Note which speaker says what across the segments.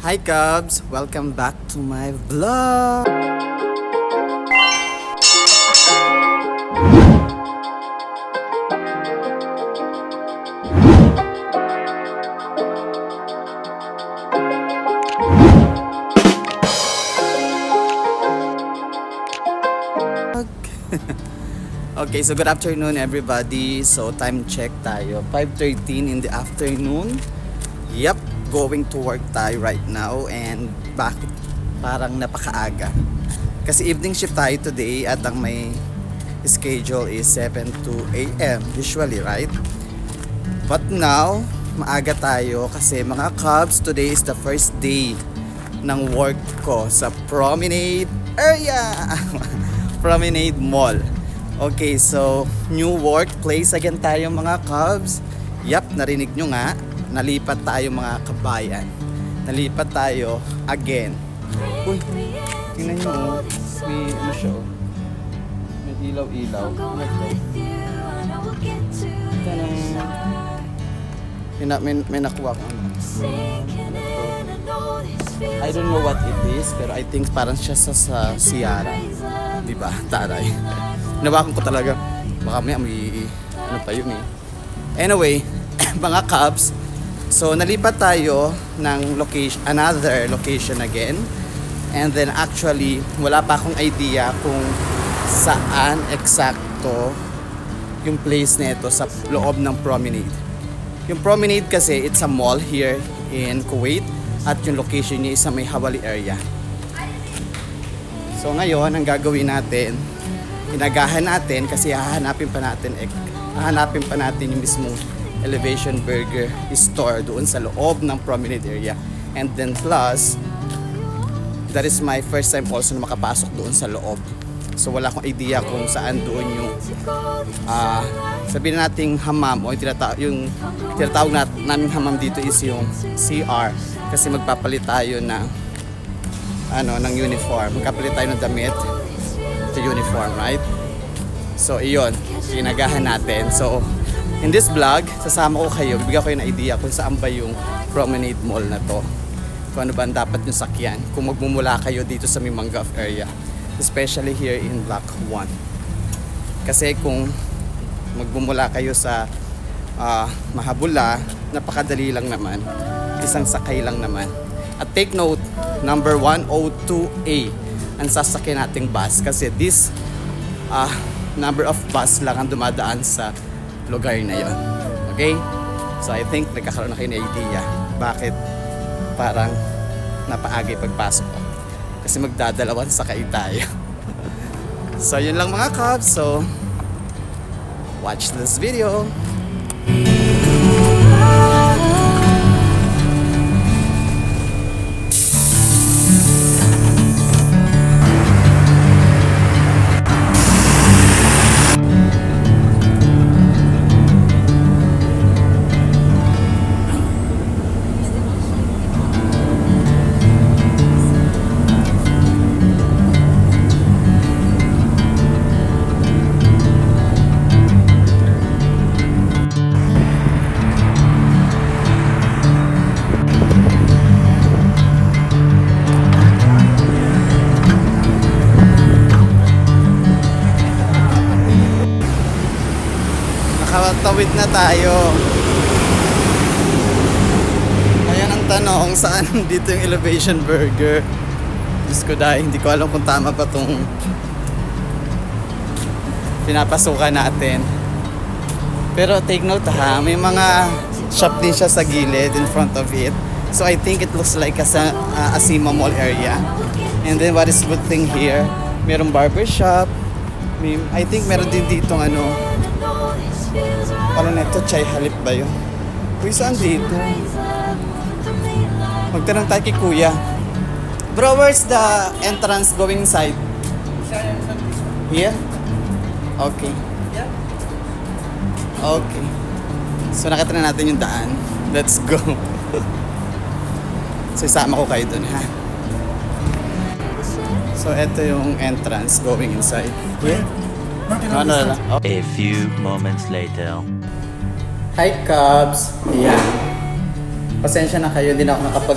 Speaker 1: Hi Cubs! Welcome back to my vlog! Okay, so good afternoon everybody. So time check tayo. 5:13 in the afternoon. Yep, going to work tayo right now. And bakit parang napakaaga? Kasi evening shift tayo today at ang may schedule is 7 to a.m. usually, right? But now, maaga tayo kasi mga Cubs, today is the first day ng work ko sa Promenade area. Promenade Mall. Okay, so new workplace again tayo mga Cubs. Yap, narinig nyo nga, nalipat tayo mga kabayan. Nalipat tayo again. Uy, tingnan nyo, may ano siya, may ilaw-ilaw. May nakuha ko. I don't know what it is, pero I think parang siya sa Ciara. Diba? Taray. Nawakan ko talaga. Baka may ano pa yun eh. Anyway, mga Cubs, so nalipat tayo ng location, another location again. And then actually, wala pa akong idea kung saan eksakto yung place nito sa loob ng Promenade. Yung Promenade kasi, it's a mall here in Kuwait at yung location niya is sa may Hawali area. So ngayon, ang gagawin natin, inagahan natin kasi hahanapin pa natin yung mismong Elevation Burger store doon sa loob ng Promenade area. And then plus, that is my first time also na makapasok doon sa loob. So wala akong idea kung saan doon yung sabihin nating hamam o yung tinatawag namin hamam dito is yung CR kasi magpapalit tayo ng ng uniform. Magpapalit tayo ng damit to uniform, right? So iyon, inagahan natin. So in this vlog, sasama ko kayo, bibigyan ko kayo ng idea kung saan ba yung Promenade Mall na to. Kung ano ba ang dapat yung sakyan kung magmumula kayo dito sa Mimanggav area, especially here in Block 1. Kasi kung magmumula kayo sa Mahabula, napakadali lang naman, isang sakay lang naman. At take note, number 102A ang sasakyan nating bus kasi this number of bus lang ang dumadaan sa lugar na yon. Okay? So I think nagkakaroon na kayo ng idea bakit parang napaagay pagpasok ko. Kasi magdadalawan sakay tayo. So yun lang mga Cubs. So watch this video. Nakatawid na tayo. Ayan ang tanong, saan dito yung Elevation Burger? Diyos ko dahil, hindi ko alam kung tama pa itong pinapasukan natin. Pero take note ha, may mga shop din siya sa gilid in front of it. So I think it looks like a Asima Mall area. And then what is good thing here, merong barber shop. I think meron din ditong parang neto, chai halip ba yun? Uy, saan dito? Magtanong tayo kay Kuya. Bro, where's the entrance going inside? Here? Okay. Okay. So nakita na natin yung daan. Let's go. So isama ko kayo dun, ha? So eto yung entrance going inside. Here? No.
Speaker 2: A few moments later.
Speaker 1: Hi Cubs! Ayan. Pasensya na kayo, hindi na ako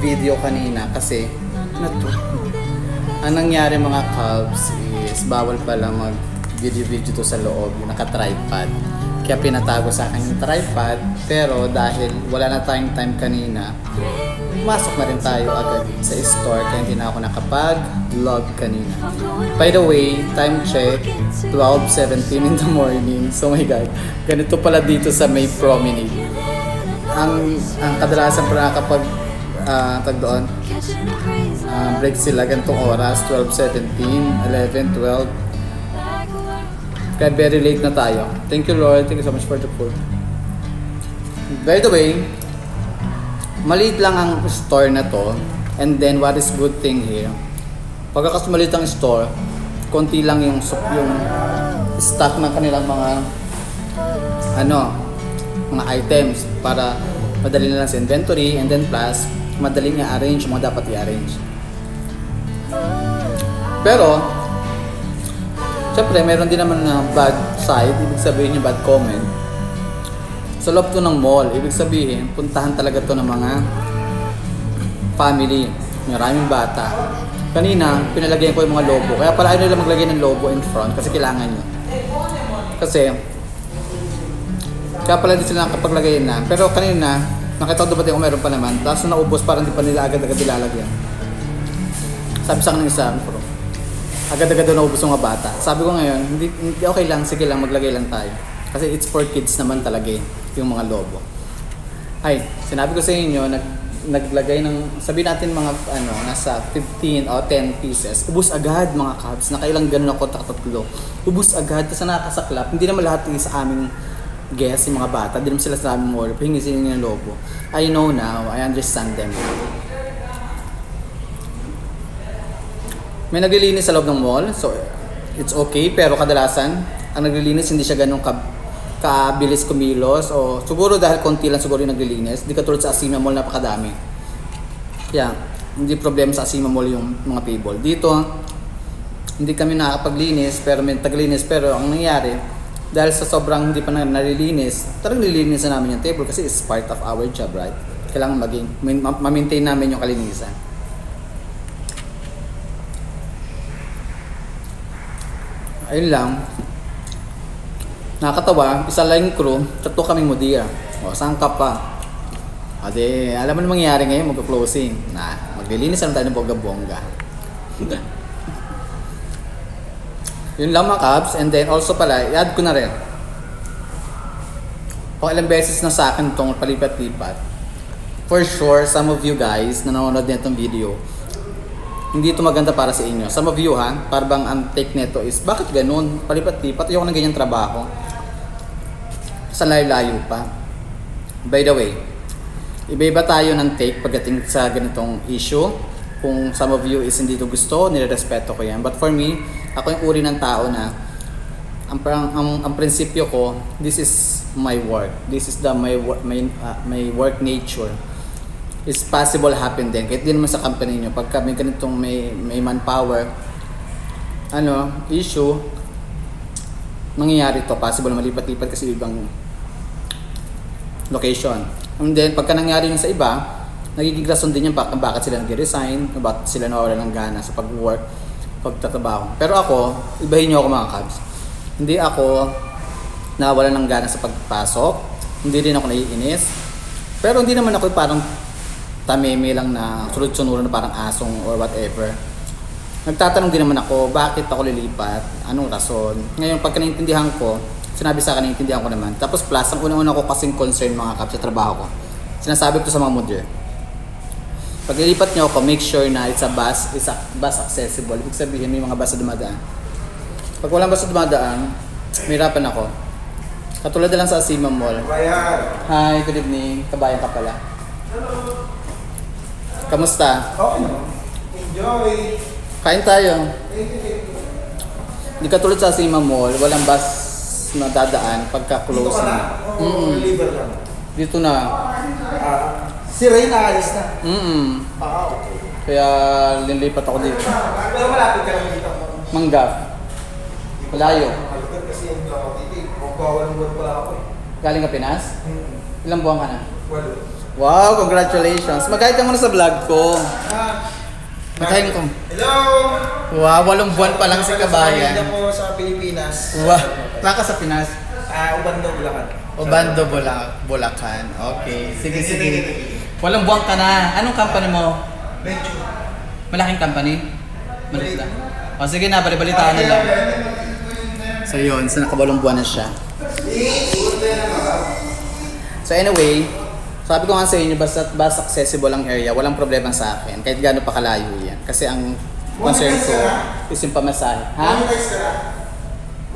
Speaker 1: video kanina kasi ang nangyari mga Cubs is bawal pala mag video to sa loob, yung naka-tripod. Kaya pinatago sa akin yung tripod, pero dahil wala na tayong time kanina, pumasok na rin tayo agad sa store kaya hindi na ako nakapag-vlog kanina. By the way, time check, 12:17 in the morning. So my God, ganito pala dito sa May Promenade. Ang kadalasan pala kapag break sila ganitong oras, 12:17, 11, 12. Kaya very late na tayo. Thank you Lord, thank you so much for the food. By the way, maliit lang ang store na to. And then what is good thing here, pagkakas maliit ang store, konti lang yung stock ng kanilang mga mga items para madali na lang sa inventory, and then plus madaling i-arrange yung mga dapat i-arrange. Pero syempre meron din naman na bad side, ibig sabihin yung bad comment. Sa loob to ng mall, ibig sabihin puntahan talaga to ng mga family, maraming bata. Kanina pinalagyan ko yung mga logo, kaya pala ayaw nila maglagay ng logo in front kasi kailangan nyo. Kasi kaya pala din sila nakapaglagay na. Pero kanina nakita ko dumating ko meron pa naman, tapos naubos parang di pa nila agad-agad nilalagyan. Sabi sa akin ng isa, agad-agad daw naubos yung mga bata. Sabi ko ngayon, hindi okay lang, sige lang, maglagay lang tayo. Kasi it's for kids naman talaga yung mga logo. Ay, sinabi ko sa inyo, naglagay ng, sabi natin mga nasa 15 o 10 pieces. Ubus agad mga Cubs, nakailang ganun ako, tatlo. Ubus agad, kasi nakakasaklap. Hindi naman lahat sa aming guests, yung mga bata, hindi naman sila sa aming mall, hingi sila ng logo. I know now, I understand them. May naglilinis sa loob ng mall, so it's okay, pero kadalasan ang naglilinis hindi siya ganun kabilis kumilos, o siguro dahil konti lang siguro yung naglilinis, hindi katulad sa Asima Mall napakadami. Kaya hindi problema sa Asima Mall yung mga table. Dito hindi kami nakakapaglinis, pero may taglinis, pero ang nangyari dahil sa sobrang hindi pa nalilinis, talagang nililinis na namin yung table kasi it's part of our job, right? Kailangan ma-maintain namin yung kalinisan. Ayun lang. Nakakatawa, isa lang yung crew, 3 kaming mudiya. O, saan ka pa? Ade, alam mo na mangyayari ngayon, magka-closing. Maglilinis na tayo ng bongga-bongga. Yun lang mga Cubs, and then also pala, i-add ko na rin. Kung ilang beses na sa akin itong palipat-lipat, for sure, some of you guys na nanonood na itong video, hindi ito maganda para sa inyo. Some of you parang ang take nito is, bakit ganun? Palipat-lipat, ayoko ng ganyang trabaho. Sa layo-layo pa. By the way, iba-iba tayo ng take pagdating sa ganitong issue. Kung some of you is hindi ito gusto, nirerespeto ko yan. But for me, ako yung uri ng tao na ang prinsipyo ko, this is my work. This is my work nature. It's possible happen din. Kahit di naman sa company nyo, pagka may ganitong may manpower issue, mangyayari to. Possible malipat-lipat kasi ibang location. And then, pagka nangyari yun sa iba, nagiging rason din yung bakit sila nag-resign, bakit sila nawawala ng gana sa pag-work, pagtatrabaho. Pero ako, ibahin nyo ako mga Cubs. Hindi ako nawawala ng gana sa pagpasok, hindi din ako naiinis, pero hindi naman ako parang tameme lang na sunod-sunod na parang asong or whatever. Nagtatanong din naman ako, bakit ako lilipat? Anong rason? Ngayon, pagka naintindihan ko, sinabi sa akin, naintindihan ko naman. Tapos plus, ang una-una ko kasing concern mga Cubs sa trabaho ko. Sinasabi ko to sa mga modder. Pag lilipat nyo ako, make sure na it's a bus accessible. Ibig sabihin, may mga bus na dumadaan. Pag walang bus na dumadaan, may hirapan ako. Katulad na lang sa Asima Mall. Hi, good evening. Kabayan ka pala. Kamusta?
Speaker 3: Okay. Enjoy.
Speaker 1: Kain tayo. Hindi katulad sa Asima Mall, walang bus na dadaan pagka-close na.
Speaker 3: Liver lang.
Speaker 1: Dito na.
Speaker 3: Si Ray naalis na. Okay.
Speaker 1: Kaya lilipat ako dito.
Speaker 3: Pero malapit ka lang dito.
Speaker 1: Manggaf. Malayo.
Speaker 3: Malapit kasi yung ako dito. Magkawalong buwan pala ako eh.
Speaker 1: Galing ka Pinas? Ilang buwan ka na?
Speaker 3: Walo.
Speaker 1: Wow, congratulations. Mag-hi ka muna sa vlog ko. Mag-hi ko.
Speaker 3: Hello!
Speaker 1: Wow, 8 buwan pa lang si Kabayan.
Speaker 3: Hindi po sa Pilipinas.
Speaker 1: Wow, saka sa Pinas.
Speaker 3: Ubando, Bulacan.
Speaker 1: Obando, Bulacan. Okay, sige. 8 buwan ka na. Anong company mo?
Speaker 3: Venture.
Speaker 1: Malaking company? Maliit lang. O sige na, balitaan na lang. So yun, so naka-8 buwan na siya. So anyway, sabi ko nga sa inyo, basta accessible ang area, walang problema sa akin. Kahit gaano pa kalayo yan. Kasi ang concern ko is yung pamasahe. Ha?
Speaker 3: Monetize ka na?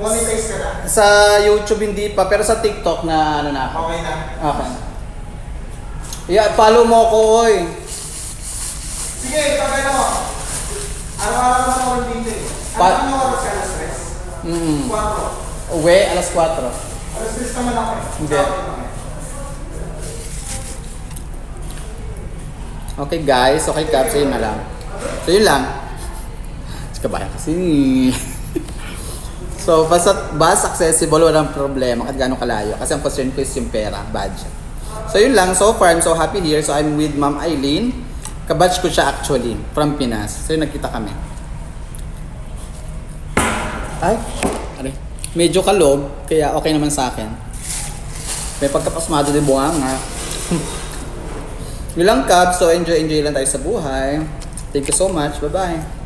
Speaker 3: Monetize ka na?
Speaker 1: Sa YouTube hindi pa, pero sa TikTok na ano na ako.
Speaker 3: Okay na?
Speaker 1: Okay. Yeah, follow mo ko, oy.
Speaker 3: Sige, pag ano, araw-araw naman ako dito eh. Ano oras ka na stress? 4.
Speaker 1: Uwi, alas 4.
Speaker 3: Alas 3 naman ako eh.
Speaker 1: Hindi. Okay guys, okay Caps, yun na lang. So yun lang. Kabayan kasi. So basta accessible, walang problema kahit gaano kalayo. Kasi ang concern ko is yung pera, budget. So yun lang, so far I'm so happy here. So I'm with Ma'am Eileen. Kabatch ko siya actually, from Pinas. So yun, nagkita kami. Ay, aray. Medyo kalog, kaya okay naman sa akin. May pagkapasmado din buhanga. Yun lang Cubs, so enjoy lang tayo sa buhay. Thank you so much, bye bye.